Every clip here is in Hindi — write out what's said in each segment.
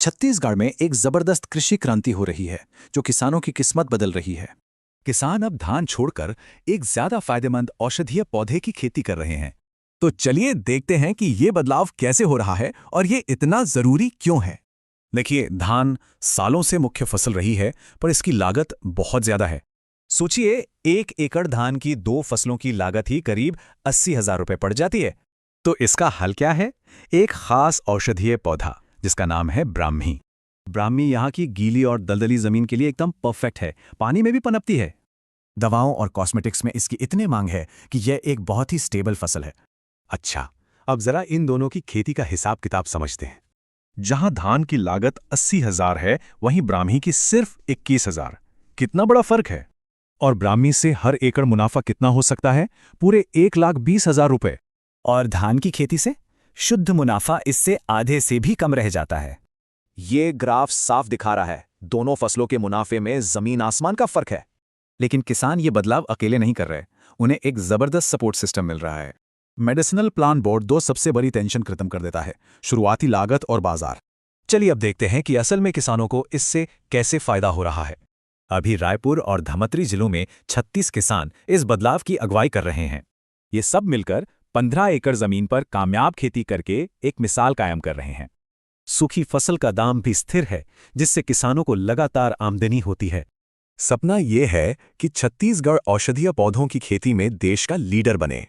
छत्तीसगढ़ में एक जबरदस्त कृषि क्रांति हो रही है जो किसानों की किस्मत बदल रही है। किसान अब धान छोड़कर एक ज्यादा फायदेमंद औषधीय पौधे की खेती कर रहे हैं। तो चलिए देखते हैं कि ये बदलाव कैसे हो रहा है और ये इतना जरूरी क्यों है। देखिए, धान सालों से मुख्य फसल रही है, पर इसकी लागत बहुत ज्यादा है। सोचिए, 1 एकड़ धान की 2 फसलों की लागत ही करीब 80,000 रुपए पड़ जाती है। तो इसका हल क्या है? एक खास औषधीय पौधा जिसका नाम है ब्राह्मी। ब्राह्मी यहाँ की गीली और दलदली जमीन के लिए एकदम परफेक्ट है, पानी में भी पनपती है। दवाओं और कॉस्मेटिक्स में इसकी इतनी मांग है कि यह एक बहुत ही स्टेबल फसल है। अच्छा, अब जरा इन दोनों की खेती का हिसाब किताब समझते हैं। जहां धान की लागत 80,000 है, वहीं ब्राह्मी की सिर्फ 21,000। कितना बड़ा फर्क है। और ब्राह्मी से हर एकड़ मुनाफा कितना हो सकता है? पूरे 1,20,000 रुपए। और धान की खेती से शुद्ध मुनाफा इससे आधे से भी कम रह जाता है। ये ग्राफ साफ दिखा रहा है, दोनों फसलों के मुनाफे में जमीन आसमान का फर्क है। लेकिन किसान ये बदलाव अकेले नहीं कर रहे, उन्हें एक जबरदस्त सपोर्ट सिस्टम मिल रहा है। मेडिसिनल प्लांट बोर्ड दो सबसे बड़ी टेंशन खत्म कर देता है, शुरुआती लागत और बाजार। चलिए अब देखते हैं कि असल में किसानों को इससे कैसे फायदा हो रहा है। अभी रायपुर और धमतरी जिलों में 36 किसान इस बदलाव की अगुवाई कर रहे हैं। ये सब मिलकर 15 एकड़ जमीन पर कामयाब खेती करके एक मिसाल कायम कर रहे हैं। सूखी फसल का दाम भी स्थिर है, जिससे किसानों को लगातार आमदनी होती है। सपना यह है कि छत्तीसगढ़ औषधीय पौधों की खेती में देश का लीडर बने।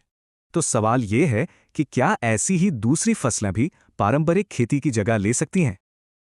तो सवाल यह है कि क्या ऐसी ही दूसरी फसलें भी पारंपरिक खेती की जगह ले सकती हैं?